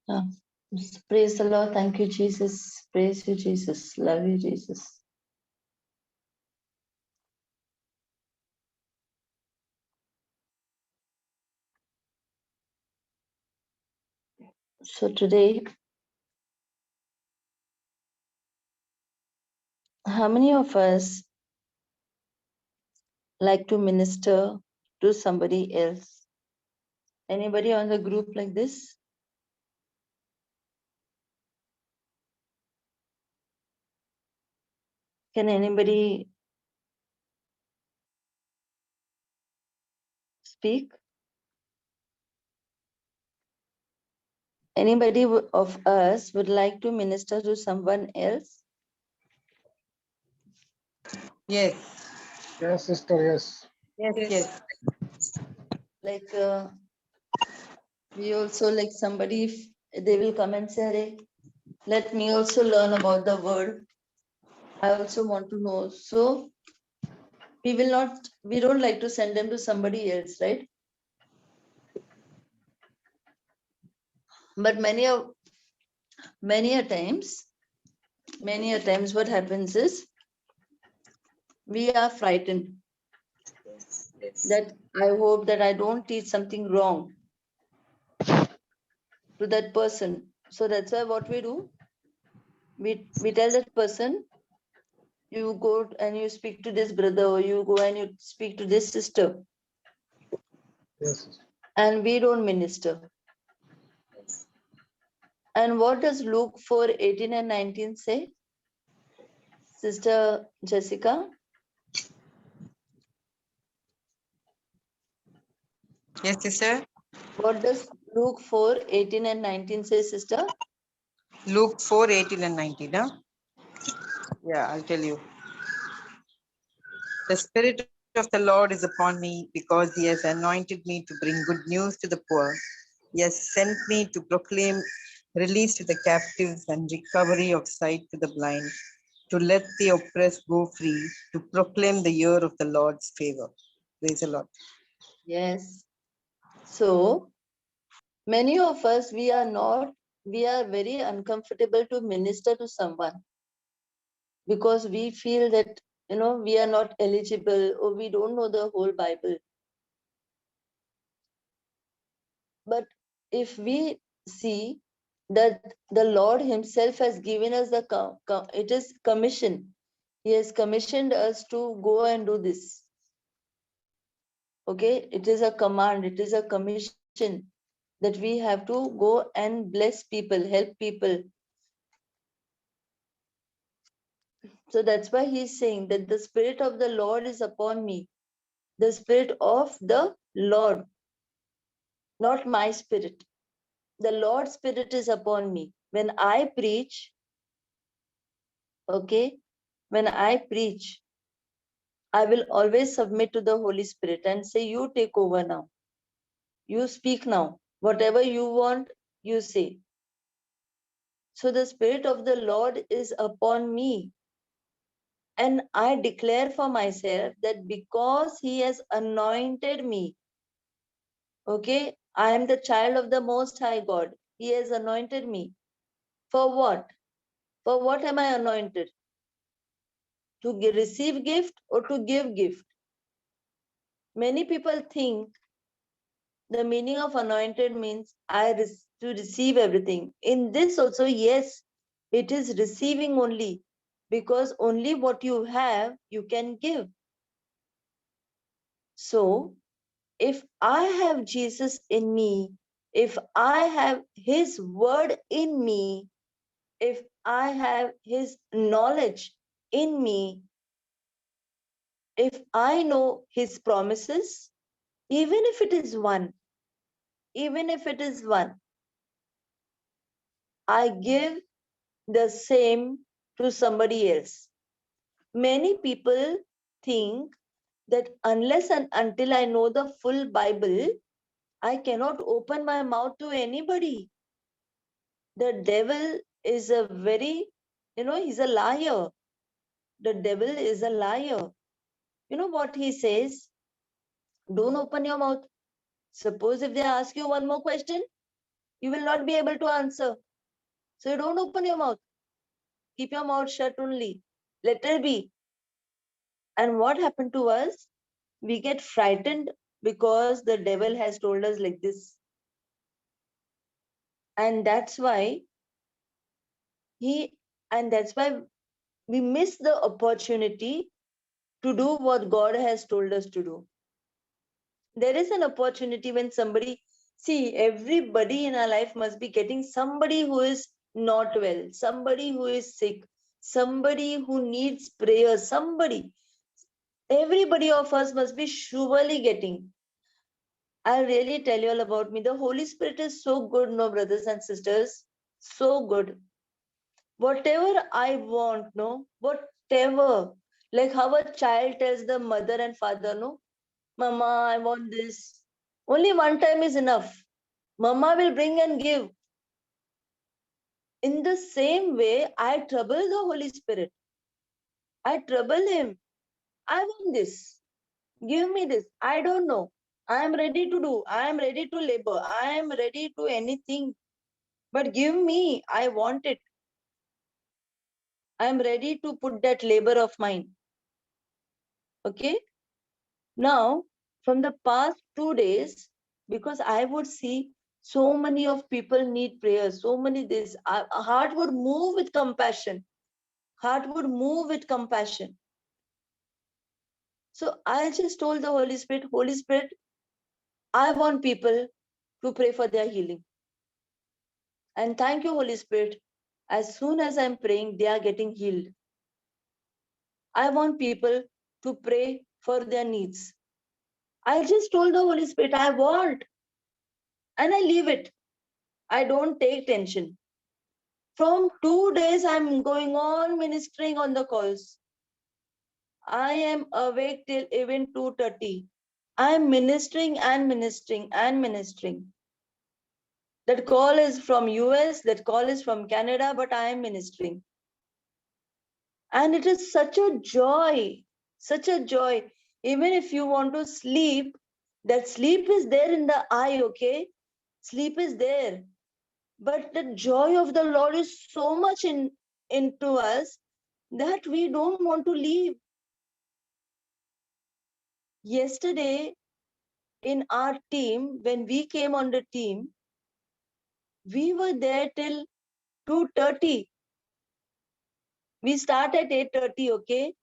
Yeah. Praise the Lord. Thank you, Jesus. Praise you, Jesus. Love you, Jesus. So today, how many of us like to minister to somebody else? Anybody on the group like this? Can anybody speak? Anybody of us would like to minister to someone else? Yes. Yes, sister, yes. Yes. Like we also like somebody, if they will come and say, "Hey, let me also learn about the word. I also want to know." So we don't like to send them to somebody else, right? But many a times what happens is we are frightened that I hope that I don't teach something wrong to that person. So that's why what we do, we tell that person, you go and you speak to this brother, or you go and you speak to this sister, Yes, sister. and we don't minister. And what does Luke 4:18 and 19 say? Sister Jessica? Yes, sister. What does Luke 4:18 and 19 say, sister? Luke 4:18 and 19. Huh? Yeah, I'll tell you. The Spirit of the Lord is upon me because He has anointed me to bring good news to the poor. He has sent me to proclaim release to the captives and recovery of sight to the blind, to let the oppressed go free, to proclaim the year of the Lord's favor. Praise the Lord. Yes. So many of us, we are very uncomfortable to minister to someone because we feel that, we are not eligible or we don't know the whole Bible. But if we see that the Lord Himself has given us it is commission. He has commissioned us to go and do this. Okay, it is a command, it is a commission that we have to go and bless people, help people. So that's why He's saying that the Spirit of the Lord is upon me. The Spirit of the Lord, not my spirit. The Lord's Spirit is upon me. When I preach, okay, when I preach, I will always submit to the Holy Spirit and say, you take over now. You speak now. Whatever you want, you say. So the Spirit of the Lord is upon me. And I declare for myself that because He has anointed me, okay, I am the child of the Most High God. He has anointed me. For what? For what am I anointed? To receive gift or to give gift? Many people think the meaning of anointed means to receive everything. In this also, yes, it is receiving only, because only what you have, you can give. So, if I have Jesus in me, if I have His word in me, if I have His knowledge in me, if I know His promises, even if it is one, I give the same to somebody else. Many people think that unless and until I know the full Bible, I cannot open my mouth to anybody. The devil is a very, he's a liar. The devil is a liar. You know what he says? Don't open your mouth. Suppose if they ask you one more question, You will not be able to answer. So you don't open your mouth. Keep your mouth shut only. Let it be. And what happened to us? We get frightened because the devil has told us like this. And that's why that's why we miss the opportunity to do what God has told us to do. There is an opportunity when somebody, see, everybody in our life must be getting somebody who is not well, somebody who is sick, somebody who needs prayer, somebody. Everybody of us must be surely getting. I'll really tell you all about me. The Holy Spirit is so good, no, brothers and sisters. So good. Whatever I want, no, whatever. Like how a child tells the mother and father, no, Mama, I want this. Only one time is enough. Mama will bring and give. In the same way, I trouble the Holy Spirit. I trouble him. I want this. Give me this. I don't know. I am ready to do. I am ready to labor. I am ready to anything. But give me. I want it. I am ready to put that labor of mine. Okay. Now, from the past 2 days, because I would see so many of people need prayers, so many this, heart would move with compassion. Heart would move with compassion. So I just told the Holy Spirit, I want people to pray for their healing. And thank you, Holy Spirit. As soon as I'm praying, they are getting healed. I want people to pray for their needs. I just told the Holy Spirit, I want, and I leave it. I don't take tension. From 2 days, I'm going on ministering on the calls. I am awake till even 2:30. I am ministering and ministering and ministering. That call is from US, that call is from Canada, but I am ministering. And it is such a joy, such a joy. Even if you want to sleep, that sleep is there in the eye, okay? Sleep is there. But the joy of the Lord is so much into us that we don't want to leave. Yesterday, in our team, when we came on the team, we were there till 2:30. We start at 8:30, okay?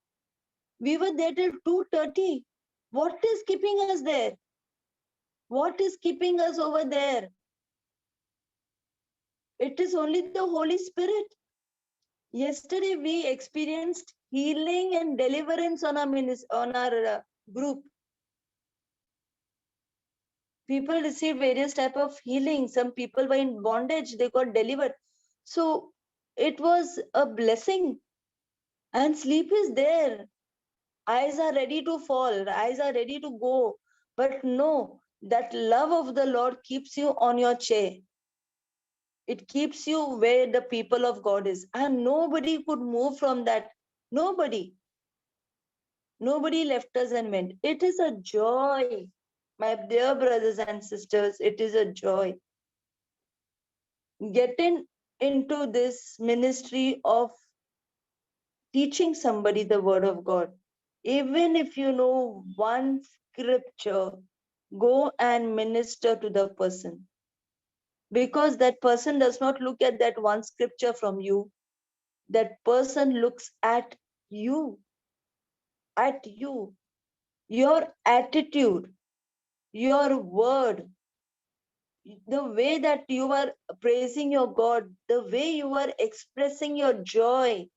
We were there till 2:30. What is keeping us there? What is keeping us over there? It is only the Holy Spirit. Yesterday, we experienced healing and deliverance on our group. People received various type of healing. Some people were in bondage, they got delivered. So it was a blessing. And sleep is there. Eyes are ready to fall, eyes are ready to go. But no, that love of the Lord keeps you on your chair. It keeps you where the people of God is. And nobody could move from that. Nobody. Nobody left us and went. It is a joy. My dear brothers and sisters, it is a joy. Getting into this ministry of teaching somebody the word of God. Even if you know one scripture, go and minister to the person. Because that person does not look at that one scripture from you. That person looks at you, your attitude, your word, the way that you are praising your God, the way you are expressing your joy.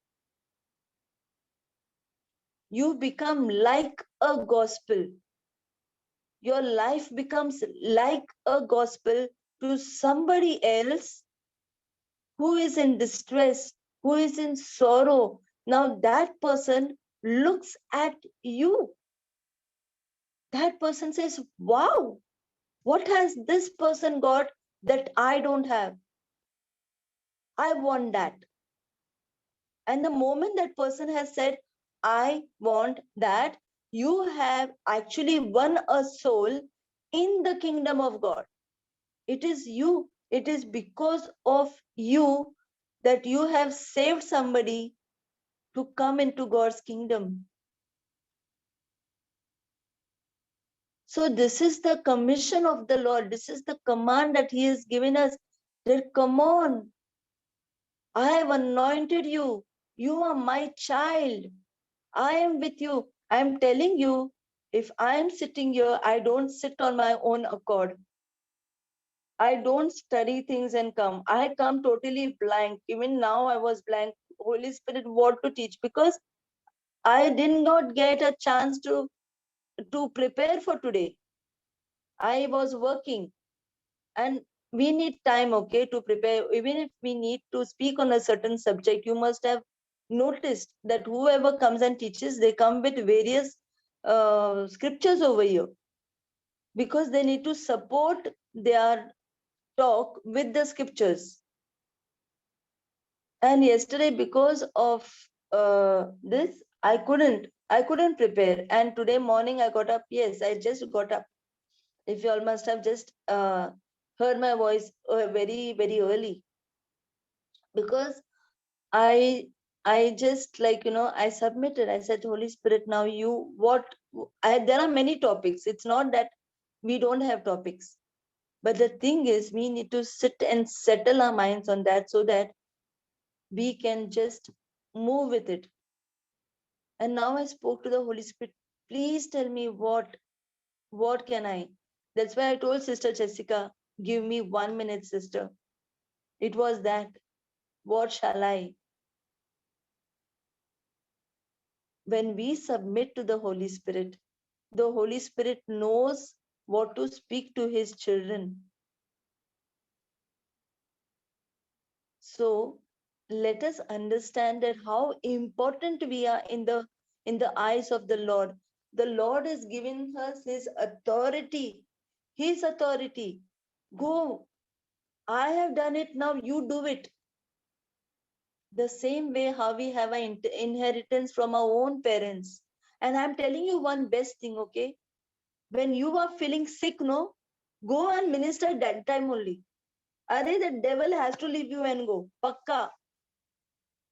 You become like a gospel. Your life becomes like a gospel to somebody else who is in distress, who is in sorrow. Now that person looks at you. That person says, wow, what has this person got that I don't have? I want that. And the moment that person has said, I want that, you have actually won a soul in the kingdom of God. It is you It is because of you that you have saved somebody to come into God's kingdom. So this is the commission of the Lord. This is the command that he has given us, that come on, I have anointed you. You are my child. I am with you. I am telling you, if I am sitting here, I don't sit on my own accord. I don't study things and come. I come totally blank. Even now I was blank. Holy Spirit, what to teach? Because I did not get a chance to prepare for today. I was working, and we need time, okay, to prepare. Even if we need to speak on a certain subject, you must have noticed that whoever comes and teaches, they come with various scriptures over here, because they need to support their talk with the scriptures. And yesterday, because of this, I couldn't prepare. And today morning I got up. Yes, I just got up. If you all must have just heard my voice very, very early, because I just, like, I submitted. I said, Holy Spirit, now you, there are many topics. It's not that we don't have topics, but the thing is, we need to sit and settle our minds on that, so that we can just move with it. And now I spoke to the Holy Spirit. Please tell me what can I? That's why I told Sister Jessica, give me 1 minute, sister. It was that. What shall I? When we submit to the Holy Spirit knows what to speak to his children. So let us understand that how important we are in the eyes of the Lord. The Lord has given us his authority. His authority. Go. I have done it, now you do it. The same way how we have an inheritance from our own parents. And I'm telling you one best thing, okay? When you are feeling sick, no, go and minister that time only. Are the devil has to leave you and go. Pakka.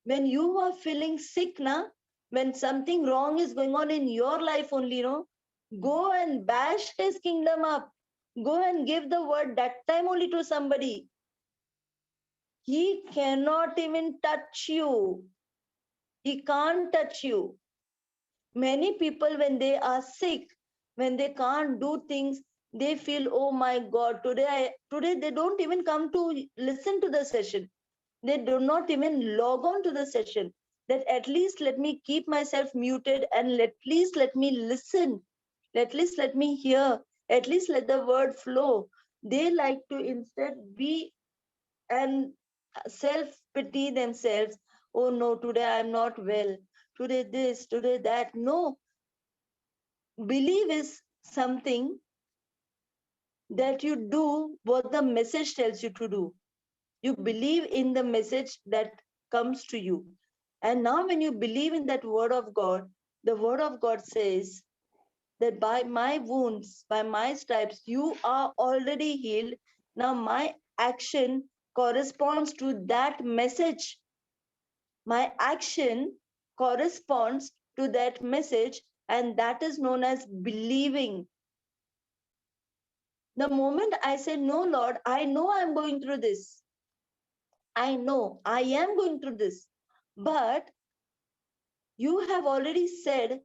When you are feeling sick, na, when something wrong is going on in your life only, no, go and bash his kingdom up. Go and give the word that time only to somebody. He cannot even touch you. He can't touch you. Many people, when they are sick, when they can't do things, they feel, oh my God, today they don't even come to listen to the session. They do not even log on to the session. That at least let me keep myself muted, and at least let me listen. At least let me hear. At least let the word flow. They like to instead be and self-pity themselves. Oh no, today I'm not well. Today this, today that. No, believe is something that you do what the message tells you to do. You believe in the message that comes to you. And now when you believe in that word of God, the word of God says that by my wounds, by my stripes, you are already healed. Now my action corresponds to that message. My action corresponds to that message, and that is known as believing. The moment I say, no, Lord, I know I'm going through this. I know I am going through this. But you have already said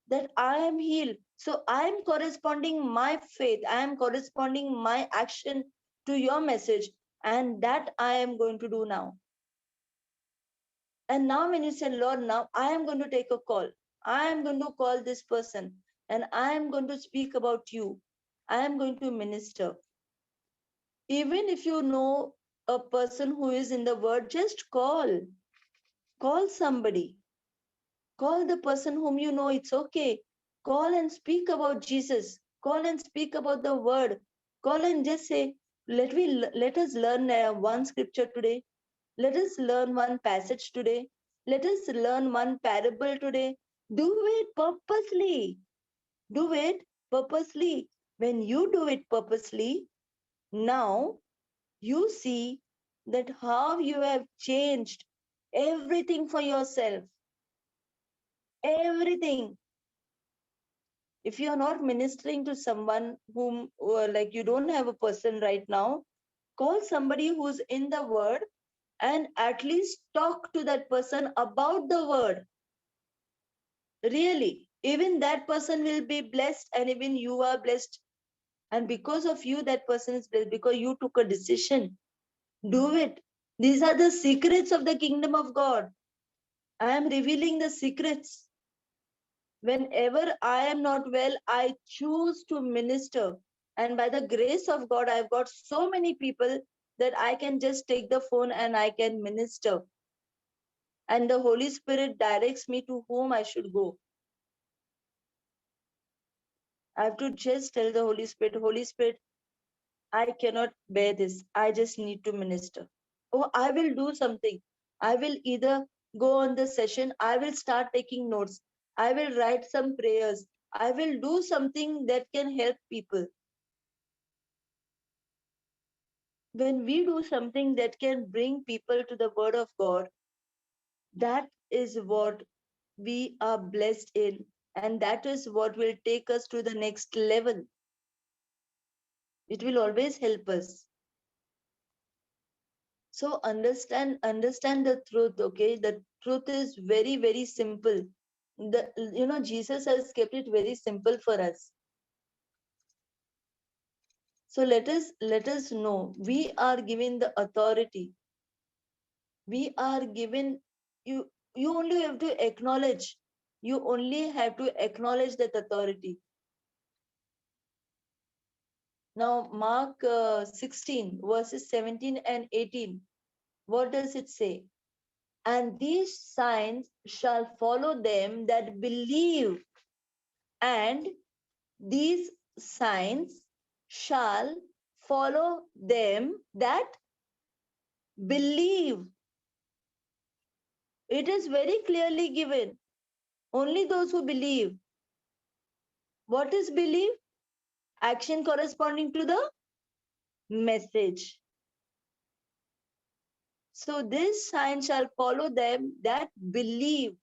that I am healed. So I am corresponding my faith. I am corresponding my action to your message. And that I am going to do now. And now when you say, Lord, now I am going to take a call. I am going to call this person. And I am going to speak about you. I am going to minister. Even if you know a person who is in the word, just call. Call somebody. Call the person whom you know. It's okay. Call and speak about Jesus. Call and speak about the word. Call and just say, let us learn one scripture today. Let us learn one passage today. Let us learn one parable today. Do it purposely. Do it purposely. When you do it purposely, now you see that how you have changed everything for yourself. Everything. If you are not ministering to someone whom, like you don't have a person right now, call somebody who's in the word and at least talk to that person about the word. Really, even that person will be blessed, and even you are blessed. And because of you, that person is blessed because you took a decision. Do it. These are the secrets of the kingdom of God. I am revealing the secrets. Whenever I am not well, I choose to minister. And by the grace of God, I've got so many people that I can just take the phone and I can minister. And the Holy Spirit directs me to whom I should go. I have to just tell the Holy Spirit, I cannot bear this. I just need to minister. Oh, I will do something. I will either go on the session, I will start taking notes, I will write some prayers, I will do something that can help people. When we do something that can bring people to the word of God, that is what we are blessed in, and that is what will take us to the next level. It will always help us. So understand the truth. Okay, the truth is very, very simple. Jesus has kept it very simple for us. So let us know we are given the authority. We are given, you only have to acknowledge. You only have to acknowledge that authority. Now Mark 16 verses 17 and 18. What does it say? And these signs shall follow them that believe, and these signs shall follow them that believe. It is very clearly given. Only those who believe. What is believe? Action corresponding to the message. So this sign shall follow them that believe.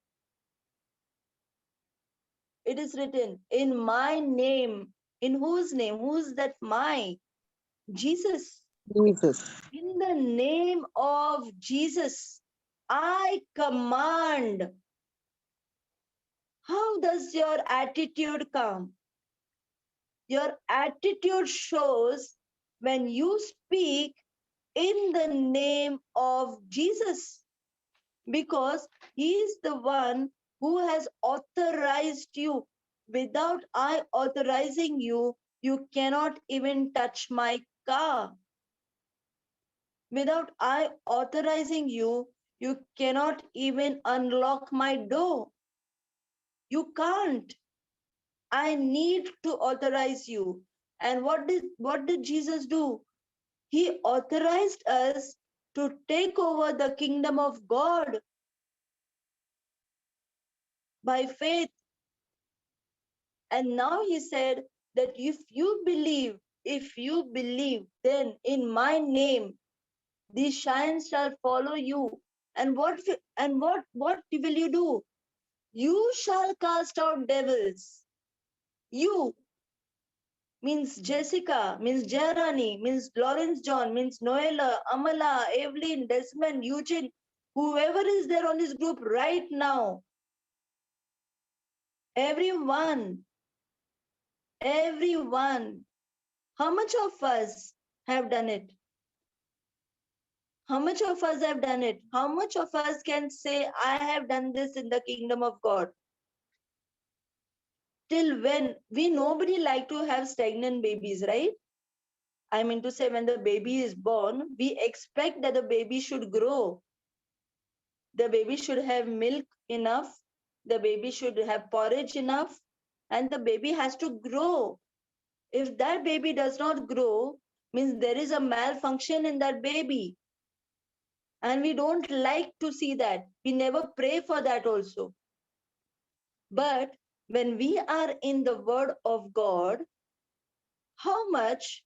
It is written, in my name. In whose name? Who's that my? Jesus. Jesus. In the name of Jesus, I command. How does your attitude come? Your attitude shows when you speak in the name of Jesus, because he is the one who has authorized you. Without I authorizing you, you cannot even touch my car. Without I authorizing you, you cannot even unlock my door. You can't. I need to authorize you. And what did Jesus do? He authorized us to take over the kingdom of God by faith. And now he said that if you believe, then in my name, these signs shall follow you. And what will you do? You shall cast out devils. You means Jessica, means Jerani, means Lawrence John, means Noella, Amala, Evelyn, Desmond, Eugene, whoever is there on this group right now. Everyone. How much of us have done it? How much of us have done it? How much of us can say, I have done this in the kingdom of God? Till when? Nobody like to have stagnant babies, right? I mean to say, when the baby is born, we expect that the baby should grow. The baby should have milk enough. The baby should have porridge enough. And the baby has to grow. If that baby does not grow, means there is a malfunction in that baby. And we don't like to see that. We never pray for that also. But when we are in the word of God, how much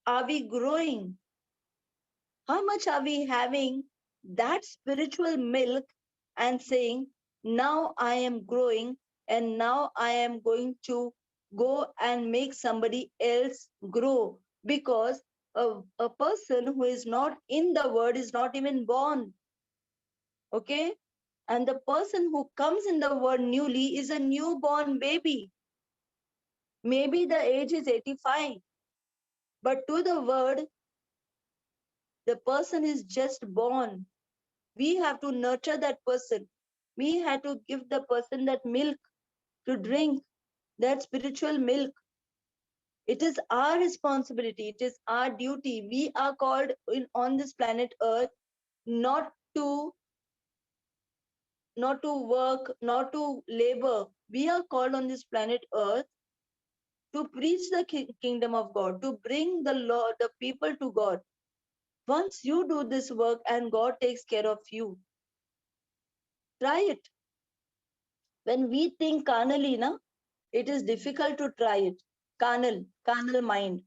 are we growing? How much are we having that spiritual milk and saying, now I am growing and now I am going to go and make somebody else grow? Because a person who is not in the word is not even born. Okay? And the person who comes in the word newly is a newborn baby. Maybe the age is 85, but to the word, the person is just born. We have to nurture that person. We have to give the person that milk to drink, that spiritual milk. It is our responsibility. It is our duty. We are called on this planet Earth not to work, not to labor. We are called on this planet Earth to preach the kingdom of God, to bring the Lord, the people to God. Once you do this work and God takes care of you, try it. When we think carnally, it is difficult to try it. Carnal mind.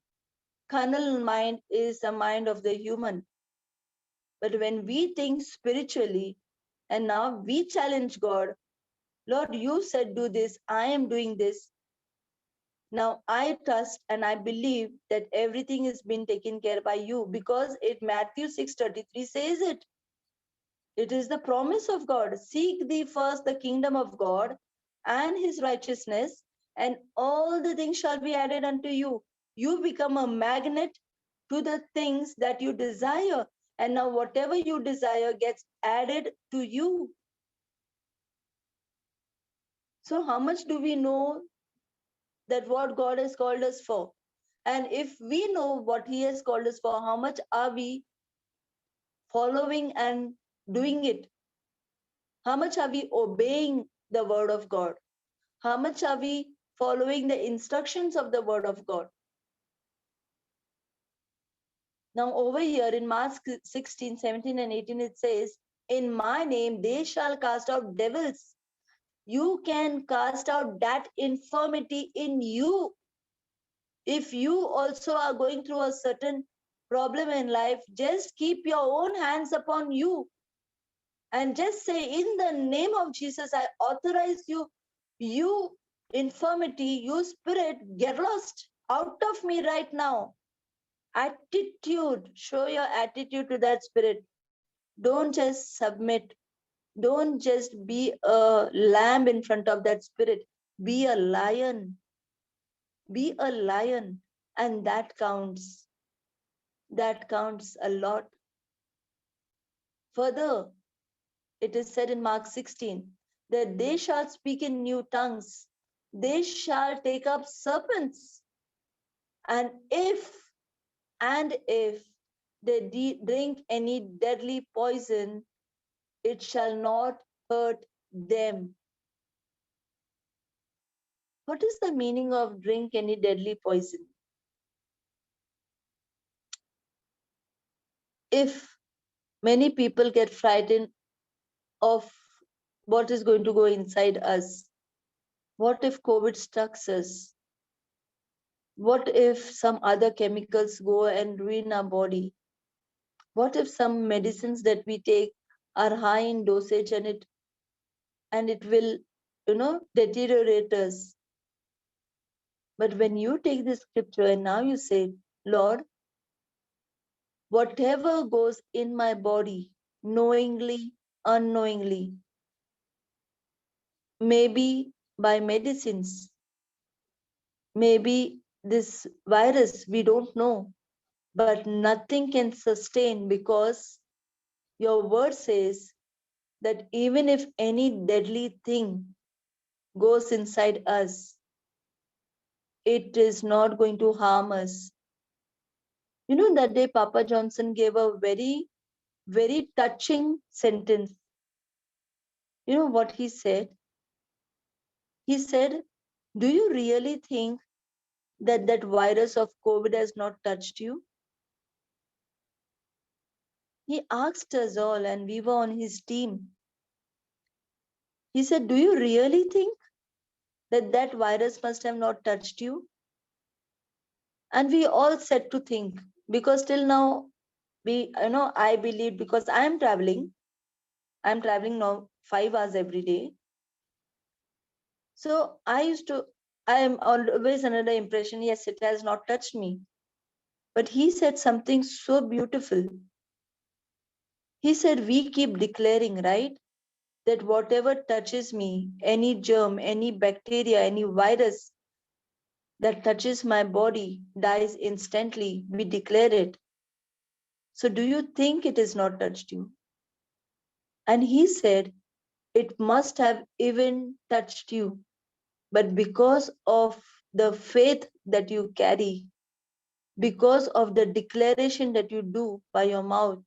Carnal mind is the mind of the human. But when we think spiritually, and now we challenge God, Lord, you said do this, I am doing this. Now I trust and I believe that everything is being taken care by you, because Matthew 6:33 says it. It is the promise of God. Seek thee first the kingdom of God and his righteousness, and all the things shall be added unto you. You become a magnet to the things that you desire. And now whatever you desire gets added to you. So how much do we know that what God has called us for? And if we know what he has called us for, how much are we following and doing it? How much are we obeying the word of God? How much are we following the instructions of the word of God? Now over here in Mark 16, 17 and 18, it says, in my name they shall cast out devils. You can cast out that infirmity in you. If you also are going through a certain problem in life, just keep your own hands upon you and just say, in the name of Jesus, I authorize you, you infirmity, you spirit, get lost out of me right now. Attitude, show your attitude to that spirit. Don't just submit. Don't just be a lamb in front of that spirit. Be a lion. Be a lion. And that counts. That counts a lot. Further, it is said in Mark 16 that they shall speak in new tongues. They shall take up serpents. And if they drink any deadly poison, it shall not hurt them. What is the meaning of drink any deadly poison? If many people get frightened of what is going to go inside us, what if COVID strikes us? What if some other chemicals go and ruin our body? What if some medicines that we take are high in dosage and it will, deteriorate us? But when you take this scripture and now you say, Lord, whatever goes in my body, knowingly, unknowingly, maybe by medicines, maybe this virus, we don't know, but nothing can sustain, because your word says that even if any deadly thing goes inside us, it is not going to harm us. You know, that day Papa Johnson gave a very, very touching sentence. You know what he said? He said, do you really think that that virus of COVID has not touched you? He asked us all, and we were on his team. He said, do you really think that that virus must have not touched you? And we all said to think, because till now I believe, because I'm traveling now 5 hours every day. So I am always under the impression, yes, it has not touched me. But he said something so beautiful. He said, we keep declaring, right? That whatever touches me, any germ, any bacteria, any virus that touches my body dies instantly. We declare it. So do you think it has not touched you? And he said, it must have even touched you. But because of the faith that you carry, because of the declaration that you do by your mouth,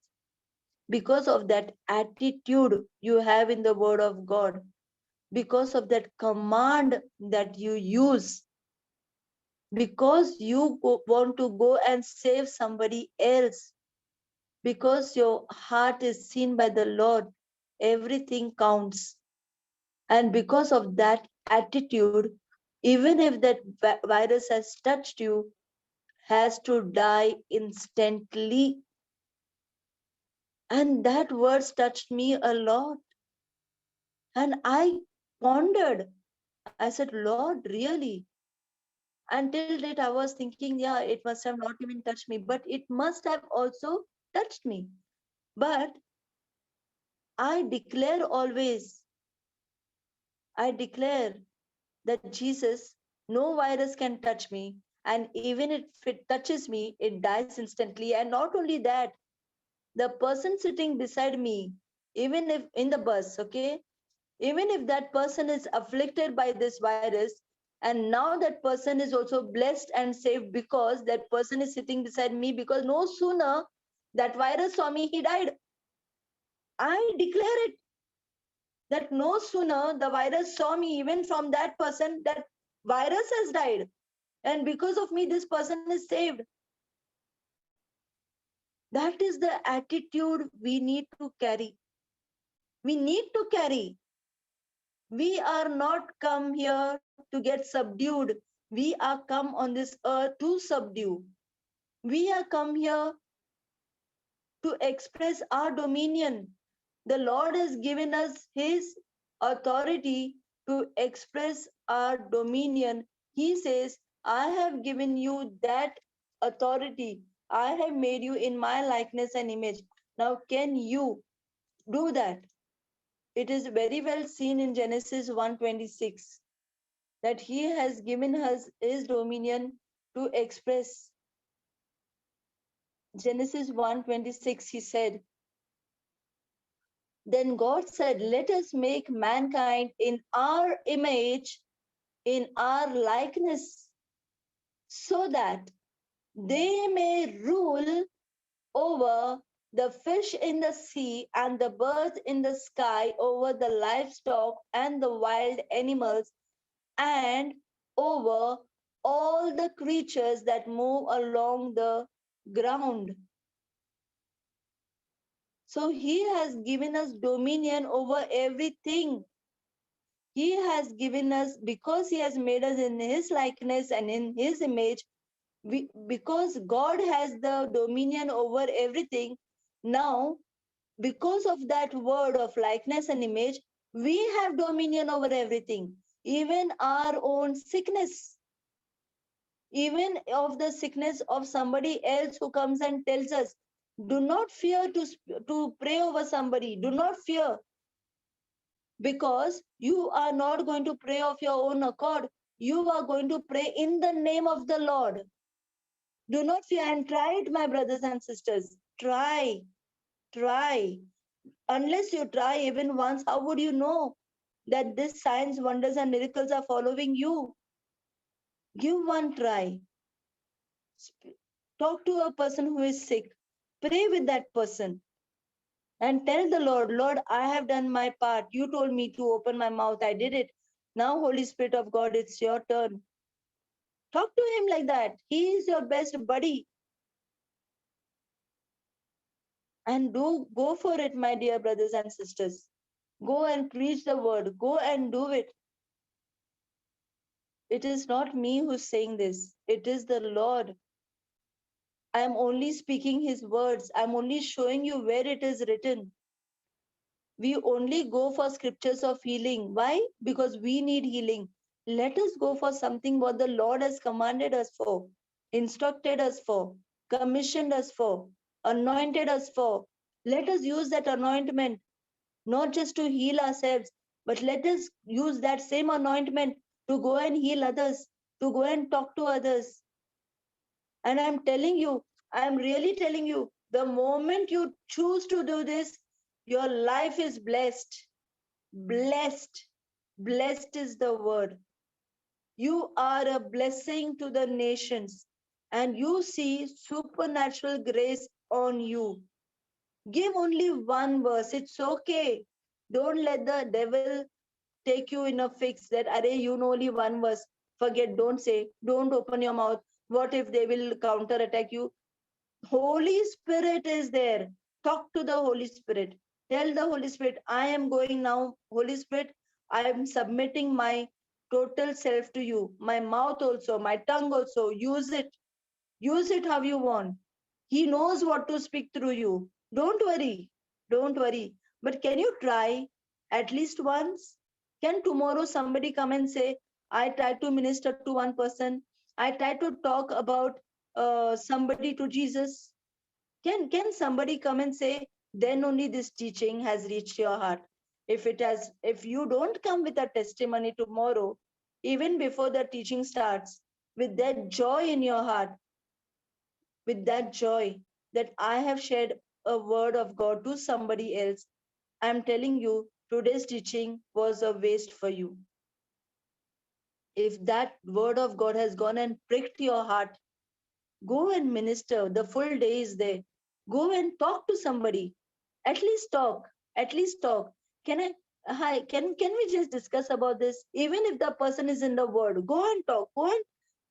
because of that attitude you have in the word of God, because of that command that you use, because you want to go and save somebody else, because your heart is seen by the Lord, everything counts. And because of that attitude, even if that virus has touched you, has to die instantly. And that words touched me a lot. And I pondered. I said, Lord, really? Until that, I was thinking, yeah, it must have not even touched me, but it must have also touched me. But I declare always, I declare that Jesus, no virus can touch me. And even if it touches me, it dies instantly. And not only that, the person sitting beside me, even if in the bus, okay, even if that person is afflicted by this virus, and now that person is also blessed and saved because that person is sitting beside me, because no sooner that virus saw me, he died. I declare it that no sooner the virus saw me, even from that person, that virus has died. And because of me, this person is saved. That is the attitude we need to carry. We need to carry. We are not come here to get subdued. We are come on this earth to subdue. We are come here to express our dominion. The Lord has given us His authority to express our dominion. He says, I have given you that authority. I have made you in my likeness and image. Now, can you do that? It is very well seen in Genesis 1:26 that He has given us His dominion to express. Genesis 1:26, He said, then God said, let us make mankind in our image, in our likeness, so that they may rule over the fish in the sea and the birds in the sky, over the livestock and the wild animals, and over all the creatures that move along the ground. So He has given us dominion over everything. He has given us, because He has made us in His likeness and in His image, because God has the dominion over everything. Now, because of that word of likeness and image, we have dominion over everything, even our own sickness, even of the sickness of somebody else who comes and tells us, do not fear to pray over somebody. Do not fear, because you are not going to pray of your own accord. You are going to pray in the name of the Lord. Do not fear, and try it, my brothers and sisters. Try. Unless you try even once, how would you know that these signs, wonders, and miracles are following you? Give one try. Talk to a person who is sick. Pray with that person and tell the Lord, Lord, I have done my part. You told me to open my mouth. I did it. Now, Holy Spirit of God, it's your turn. Talk to Him like that. He is your best buddy. And go for it, my dear brothers and sisters. Go and preach the word. Go and do it. It is not me who's saying this. It is the Lord. I am only speaking his words. I'm only showing you where it is written. We only go for scriptures of healing. Why? Because we need healing. Let us go for something what the Lord has commanded us for, instructed us for, commissioned us for, anointed us for. Let us use that anointment not just to heal ourselves, but let us use that same anointment to go and heal others, to go and talk to others. And I'm telling you, I'm really telling you, the moment you choose to do this, your life is blessed. Blessed. Blessed is the word. You are a blessing to the nations, and you see supernatural grace on you. Give only one verse. It's okay. Don't let the devil take you in a fix that, Are, you know only one verse. Forget, don't say, don't open your mouth. What if they will counter attack you? Holy Spirit is there. Talk to the Holy Spirit. Tell the Holy Spirit, I am going now. Holy Spirit, I am submitting my total self to you. My mouth also, my tongue also. Use it. Use it how you want. He knows what to speak through you. Don't worry. Don't worry. But can you try at least once? Can tomorrow somebody come and say, I tried to minister to one person. I tried to talk about somebody to Jesus. Can somebody come and say, then only this teaching has reached your heart? If you don't come with a testimony tomorrow, even before the teaching starts, with that joy in your heart, with that joy that I have shared a word of God to somebody else, I'm telling you, today's teaching was a waste for you. If that word of God has gone and pricked your heart, go and minister. The full day is there. Go and talk to somebody. At least talk. At least talk. Can I? Hi. Can we just discuss about this? Even if the person is in the word, go and talk. Go and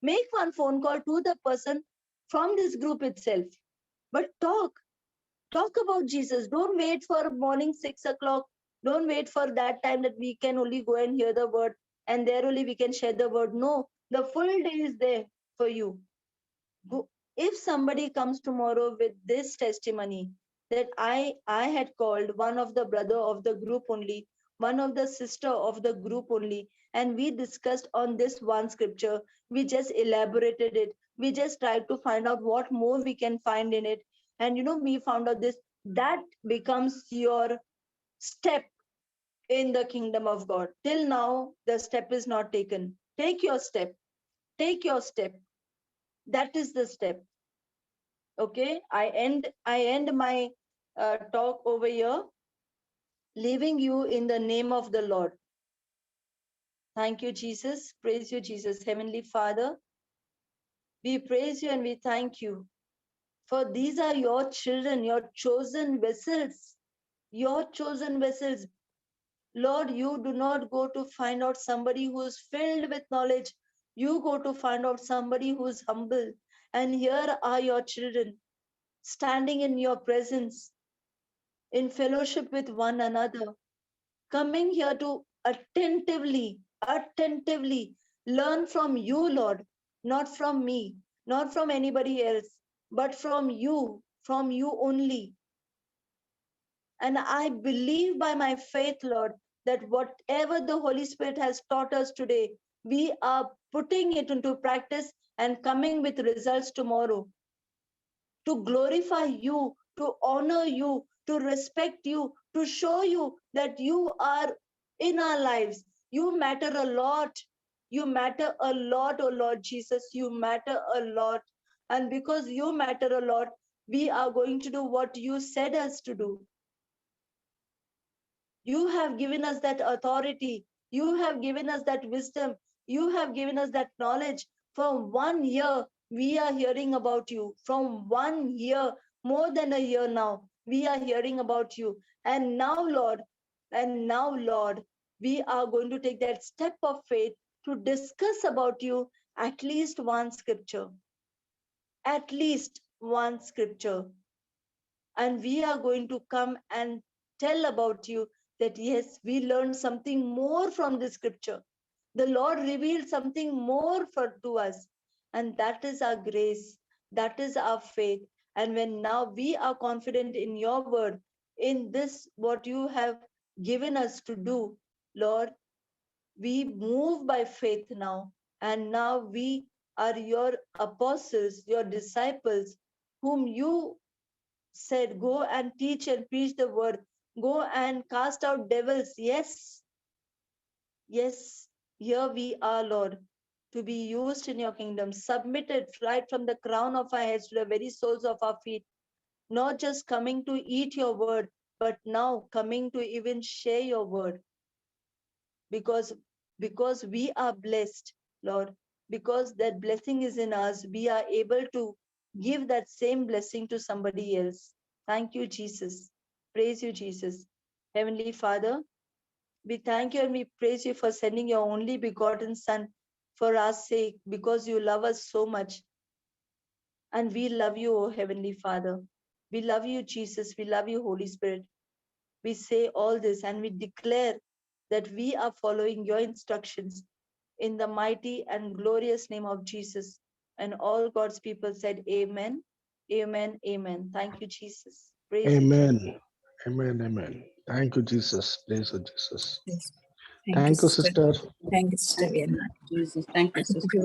make one phone call to the person from this group itself. But talk. Talk about Jesus. Don't wait for morning 6 o'clock. Don't wait for that time that we can only go and hear the word and there only we can share the word. No, the full day is there for you. Go. If somebody comes tomorrow with this testimony that I had called one of the brother of the group only, one of the sister of the group only, and we discussed on this one scripture, we just elaborated it, we just tried to find out what more we can find in it, and we found out this, that becomes your step in the kingdom of God. Till now the step is not taken. Take your step. Take your step. That is the step. Okay, I end my talk over here, leaving you in the name of the Lord. Thank you, Jesus. Praise you, Jesus. Heavenly Father, we praise you and we thank you, for these are your children, your chosen vessels. Your chosen vessels. Lord, you do not go to find out somebody who is filled with knowledge. You go to find out somebody who is humble. And here are your children standing in your presence, in fellowship with one another, coming here to attentively learn from you, Lord, not from me, not from anybody else, but from you only. And I believe by my faith, Lord, that whatever the Holy Spirit has taught us today, we are putting it into practice and coming with results tomorrow, to glorify you, to honor you, to respect you, to show you that you are in our lives. You matter a lot. You matter a lot, oh Lord Jesus. You matter a lot. And because you matter a lot, we are going to do what you said us to do. You have given us that authority. You have given us that wisdom. You have given us that knowledge. For 1 year, we are hearing about you. From 1 year, more than a year now, we are hearing about you. And now, Lord, we are going to take that step of faith to discuss about you at least one scripture. At least one scripture. And we are going to come and tell about you that yes, we learned something more from the scripture. The Lord revealed something more to us, and that is our grace. That is our faith. And when now we are confident in your word, in this, what you have given us to do, Lord, we move by faith now. And now we are your apostles, your disciples, whom you said, go and teach and preach the word. Go and cast out devils. Yes, yes, here we are, Lord, to be used in your kingdom, submitted right from the crown of our heads to the very soles of our feet, not just coming to eat your word, but now coming to even share your word. Because we are blessed, Lord, because that blessing is in us, we are able to give that same blessing to somebody else. Thank you, Jesus. Praise you, Jesus. Heavenly Father, we thank you and we praise you for sending your only begotten Son for our sake, because you love us so much. And we love you, O Heavenly Father. We love you, Jesus. We love you, Holy Spirit. We say all this and we declare that we are following your instructions in the mighty and glorious name of Jesus. And all God's people said, Amen, Amen, Amen. Thank you, Jesus. Praise you, Jesus. Amen. Amen. Amen. Thank you, Jesus. Praise you, Jesus. Yes. Thank you, sister. sister. Thank you, sister. Thank you, Jesus. Thank you, sister.